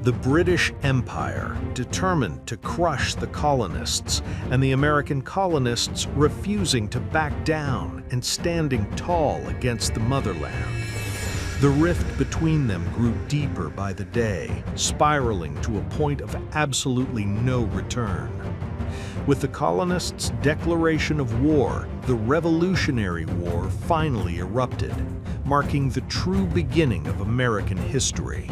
The British Empire, determined to crush the colonists, and the American colonists refusing to back down and standing tall against the motherland. The rift between them grew deeper by the day, spiraling to a point of absolutely no return. With the colonists' declaration of war, the Revolutionary War finally erupted, marking the true beginning of American history.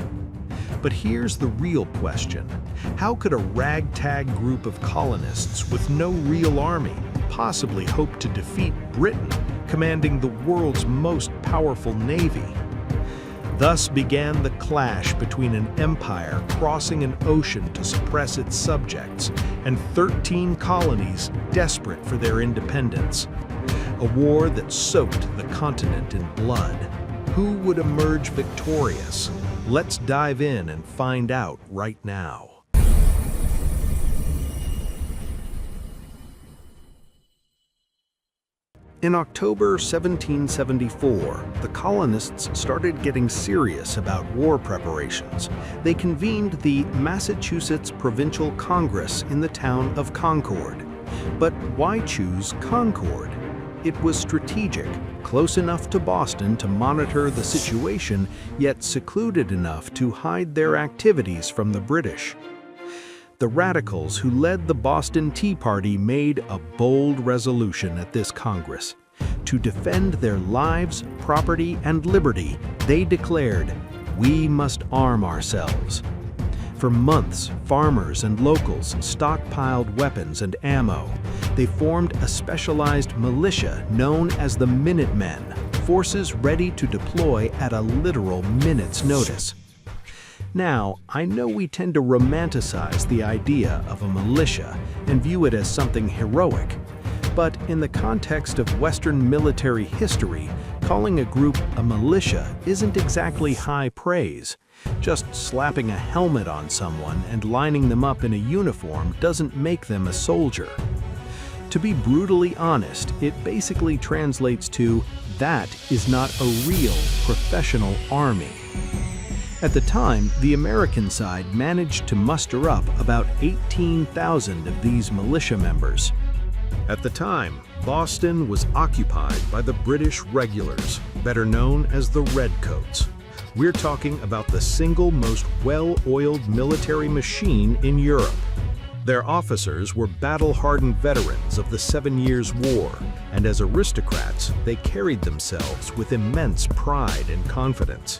But here's the real question. How could a ragtag group of colonists with no real army possibly hope to defeat Britain, commanding the world's most powerful navy? Thus began the clash between an empire crossing an ocean to suppress its subjects and 13 colonies desperate for their independence. A war that soaked the continent in blood. Who would emerge victorious? Let's dive in and find out right now. In October 1774, the colonists started getting serious about war preparations. They convened the Massachusetts Provincial Congress in the town of Concord. But why choose Concord? It was strategic, close enough to Boston to monitor the situation, yet secluded enough to hide their activities from the British. The radicals who led the Boston Tea Party made a bold resolution at this Congress. To defend their lives, property, and liberty, they declared, "We must arm ourselves." For months, farmers and locals stockpiled weapons and ammo. They formed a specialized militia known as the Minutemen, forces ready to deploy at a literal minute's notice. Now, I know we tend to romanticize the idea of a militia and view it as something heroic. But in the context of Western military history, calling a group a militia isn't exactly high praise. Just slapping a helmet on someone and lining them up in a uniform doesn't make them a soldier. To be brutally honest, it basically translates to, that is not a real professional army. At the time, the American side managed to muster up about 18,000 of these militia members. At the time, Boston was occupied by the British regulars, better known as the Redcoats. We're talking about the single most well-oiled military machine in Europe. Their officers were battle-hardened veterans of the 7 Years' War, and as aristocrats, they carried themselves with immense pride and confidence.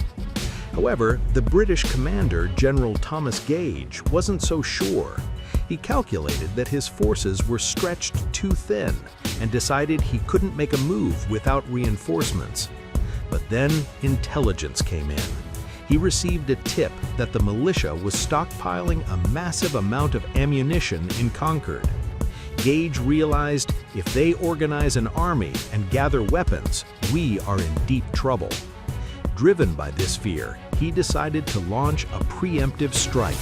However, the British commander, General Thomas Gage, wasn't so sure. He calculated that his forces were stretched too thin and decided he couldn't make a move without reinforcements. But then intelligence came in. He received a tip that the militia was stockpiling a massive amount of ammunition in Concord. Gage realized if they organize an army and gather weapons, we are in deep trouble. Driven by this fear, he decided to launch a preemptive strike.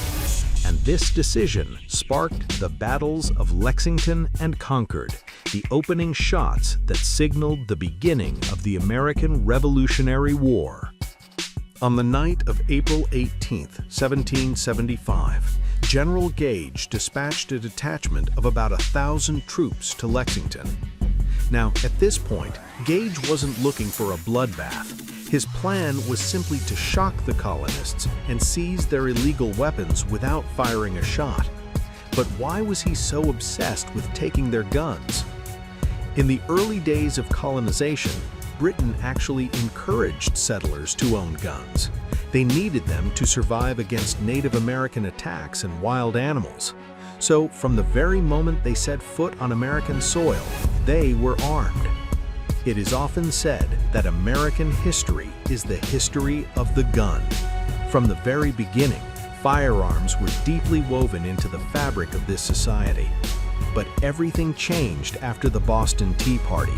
And this decision sparked the battles of Lexington and Concord, the opening shots that signaled the beginning of the American Revolutionary War. On the night of April 18, 1775, General Gage dispatched a detachment of about 1,000 troops to Lexington. Now, at this point, Gage wasn't looking for a bloodbath. His plan was simply to shock the colonists and seize their illegal weapons without firing a shot. But why was he so obsessed with taking their guns? In the early days of colonization, Britain actually encouraged settlers to own guns. They needed them to survive against Native American attacks and wild animals. So, from the very moment they set foot on American soil, they were armed. It is often said that American history is the history of the gun. From the very beginning, firearms were deeply woven into the fabric of this society. But everything changed after the Boston Tea Party.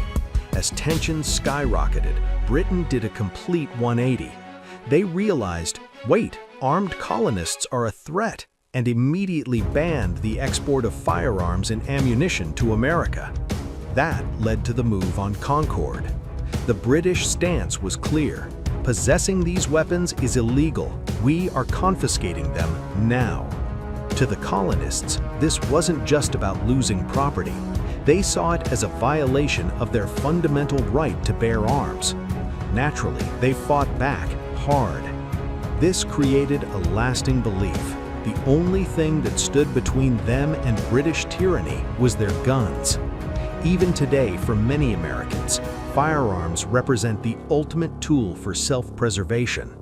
As tensions skyrocketed, Britain did a complete 180. They realized, wait, armed colonists are a threat, and immediately banned the export of firearms and ammunition to America. That led to the move on Concord. The British stance was clear. Possessing these weapons is illegal. We are confiscating them now. To the colonists, this wasn't just about losing property. They saw it as a violation of their fundamental right to bear arms. Naturally, they fought back hard. This created a lasting belief. The only thing that stood between them and British tyranny was their guns. Even today, for many Americans, firearms represent the ultimate tool for self-preservation.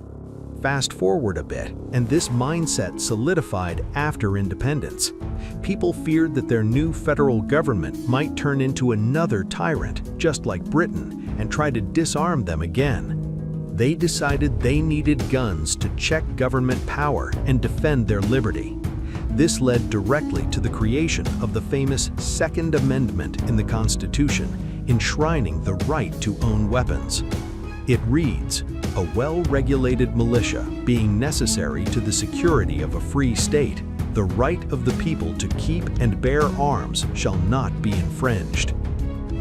Fast forward a bit, and this mindset solidified after independence. People feared that their new federal government might turn into another tyrant, just like Britain, and try to disarm them again. They decided they needed guns to check government power and defend their liberty. This led directly to the creation of the famous Second Amendment in the Constitution, enshrining the right to own weapons. It reads, "A well-regulated militia being necessary to the security of a free state, the right of the people to keep and bear arms shall not be infringed."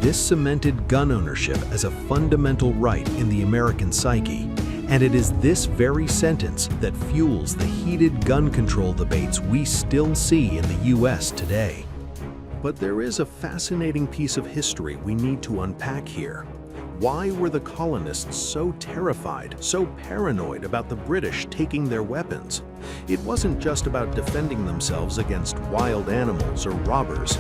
This cemented gun ownership as a fundamental right in the American psyche, and it is this very sentence that fuels the heated gun control debates we still see in the US today. But there is a fascinating piece of history we need to unpack here. Why were the colonists so terrified, so paranoid about the British taking their weapons? It wasn't just about defending themselves against wild animals or robbers.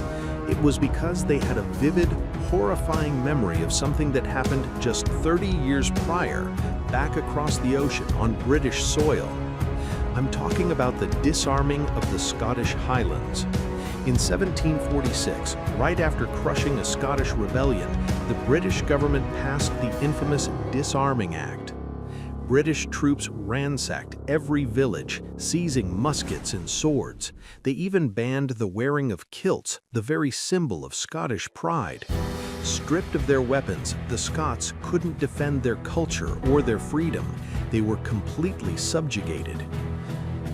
It was because they had a vivid, horrifying memory of something that happened just 30 years prior, back across the ocean on British soil. I'm talking about the disarming of the Scottish Highlands. In 1746, right after crushing a Scottish rebellion, the British government passed the infamous Disarming Act. British troops ransacked every village, seizing muskets and swords. They even banned the wearing of kilts, the very symbol of Scottish pride. Stripped of their weapons, the Scots couldn't defend their culture or their freedom. They were completely subjugated.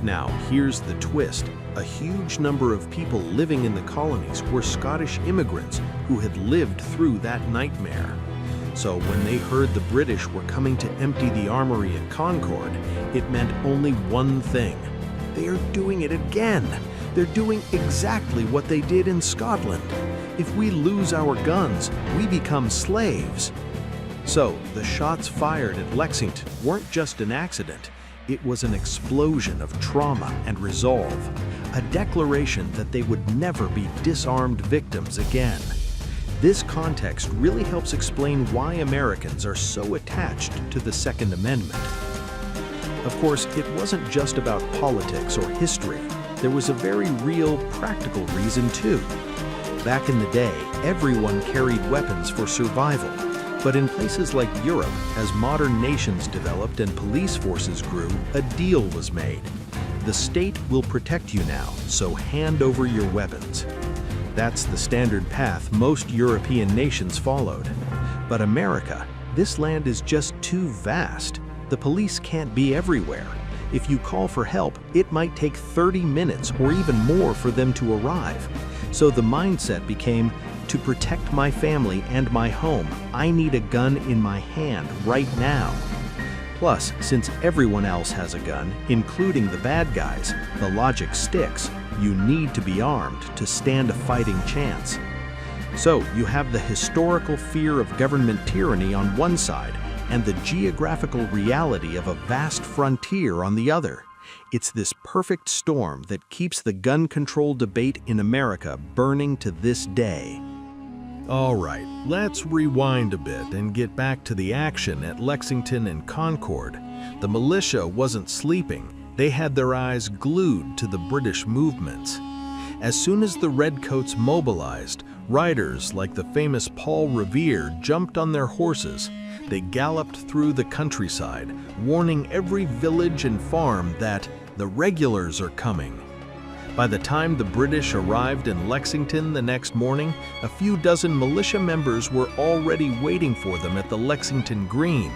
Now, here's the twist. A huge number of people living in the colonies were Scottish immigrants who had lived through that nightmare. So when they heard the British were coming to empty the armory at Concord, it meant only one thing. They are doing it again. They're doing exactly what they did in Scotland. If we lose our guns, we become slaves. So the shots fired at Lexington weren't just an accident. It was an explosion of trauma and resolve, a declaration that they would never be disarmed victims again. This context really helps explain why Americans are so attached to the Second Amendment. Of course, it wasn't just about politics or history. There was a very real, practical reason too. Back in the day, everyone carried weapons for survival. But in places like Europe, as modern nations developed and police forces grew, a deal was made. The state will protect you now, so hand over your weapons. That's the standard path most European nations followed. But America, this land is just too vast. The police can't be everywhere. If you call for help, it might take 30 minutes or even more for them to arrive. So the mindset became, to protect my family and my home, I need a gun in my hand right now. Plus, since everyone else has a gun, including the bad guys, the logic sticks. You need to be armed to stand a fighting chance. So you have the historical fear of government tyranny on one side and the geographical reality of a vast frontier on the other. It's this perfect storm that keeps the gun control debate in America burning to this day. All right, let's rewind a bit and get back to the action at Lexington and Concord. The militia wasn't sleeping. They had their eyes glued to the British movements. As soon as the Redcoats mobilized, riders like the famous Paul Revere jumped on their horses. They galloped through the countryside, warning every village and farm that the regulars are coming. By the time the British arrived in Lexington the next morning, a few dozen militia members were already waiting for them at the Lexington Green.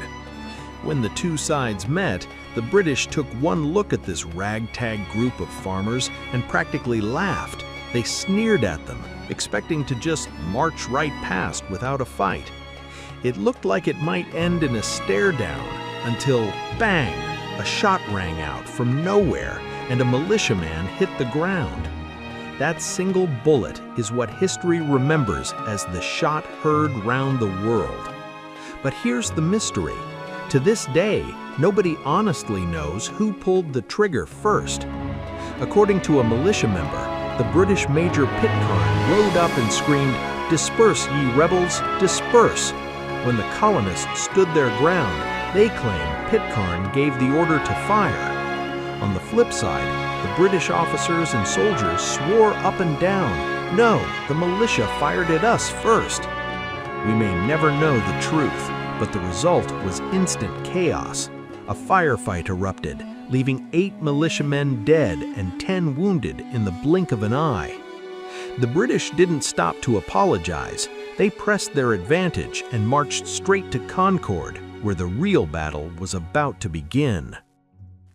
When the two sides met, the British took one look at this ragtag group of farmers and practically laughed. They sneered at them, expecting to just march right past without a fight. It looked like it might end in a stare down until, bang, a shot rang out from nowhere, and a militiaman hit the ground. That single bullet is what history remembers as the shot heard round the world. But here's the mystery. To this day, nobody honestly knows who pulled the trigger first. According to a militia member, the British Major Pitcairn rode up and screamed, "Disperse, ye rebels, disperse!" When the colonists stood their ground, they claim Pitcairn gave the order to fire. On the flip side, the British officers and soldiers swore up and down, "No, the militia fired at us first." We may never know the truth, but the result was instant chaos. A firefight erupted, leaving 8 militiamen dead and 10 wounded in the blink of an eye. The British didn't stop to apologize. They pressed their advantage and marched straight to Concord, where the real battle was about to begin.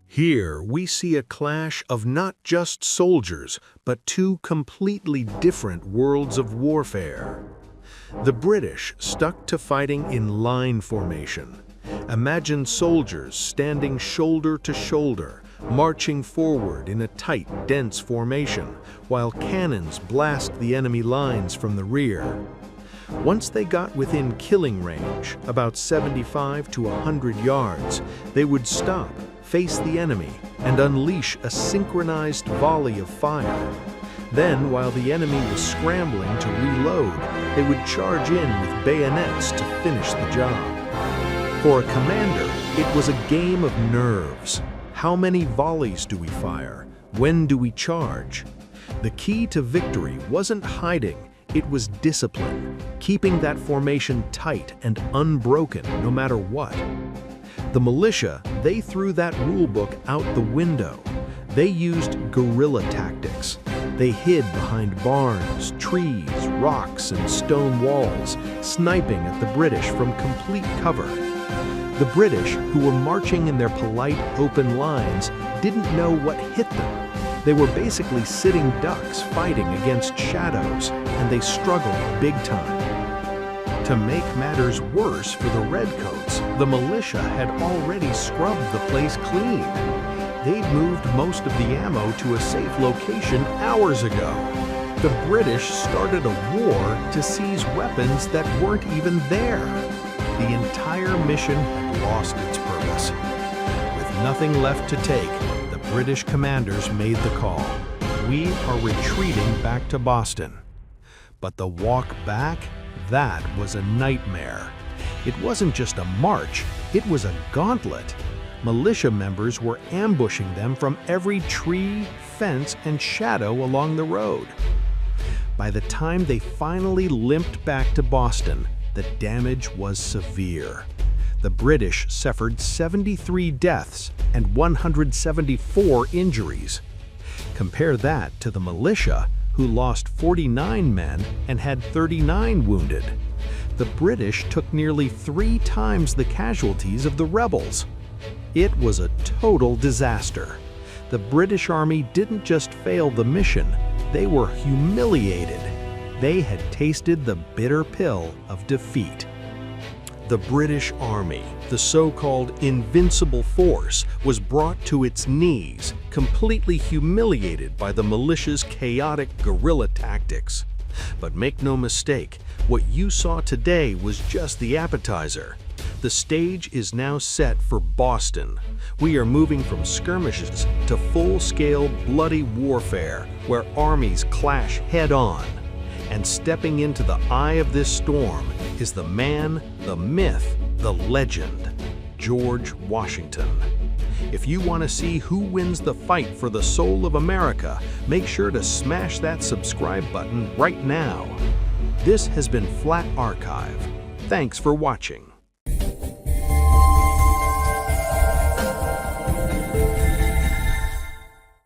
Here we see a clash of not just soldiers, but 2 completely different worlds of warfare. The British stuck to fighting in line formation. Imagine soldiers standing shoulder to shoulder, marching forward in a tight, dense formation, while cannons blast the enemy lines from the rear. Once they got within killing range, about 75 to 100 yards, they would stop, face the enemy, and unleash a synchronized volley of fire. Then, while the enemy was scrambling to reload, they would charge in with bayonets to finish the job. For a commander, it was a game of nerves. How many volleys do we fire? When do we charge? The key to victory wasn't hiding, it was discipline, keeping that formation tight and unbroken no matter what. The militia, they threw that rulebook out the window. They used guerrilla tactics. They hid behind barns, trees, rocks, and stone walls, sniping at the British from complete cover. The British, who were marching in their polite, open lines, didn't know what hit them. They were basically sitting ducks fighting against shadows, and they struggled big time. To make matters worse for the Redcoats, the militia had already scrubbed the place clean. They'd moved most of the ammo to a safe location hours ago. The British started a war to seize weapons that weren't even there. The entire mission had lost its purpose. With nothing left to take, the British commanders made the call. We are retreating back to Boston. But the walk back, that was a nightmare. It wasn't just a march, it was a gauntlet. Militia members were ambushing them from every tree, fence, and shadow along the road. By the time they finally limped back to Boston, the damage was severe. The British suffered 73 deaths and 174 injuries. Compare that to the militia, who lost 49 men and had 39 wounded. The British took nearly 3 times the casualties of the rebels. It was a total disaster. The British Army didn't just fail the mission, they were humiliated. They had tasted the bitter pill of defeat. The British Army, the so-called invincible force, was brought to its knees, completely humiliated by the militia's chaotic guerrilla tactics. But make no mistake, what you saw today was just the appetizer. The stage is now set for Boston. We are moving from skirmishes to full-scale bloody warfare, where armies clash head-on. And stepping into the eye of this storm is the man, the myth, the legend, George Washington. If you want to see who wins the fight for the soul of America, make sure to smash that subscribe button right now. This has been Flat Archive. Thanks for watching.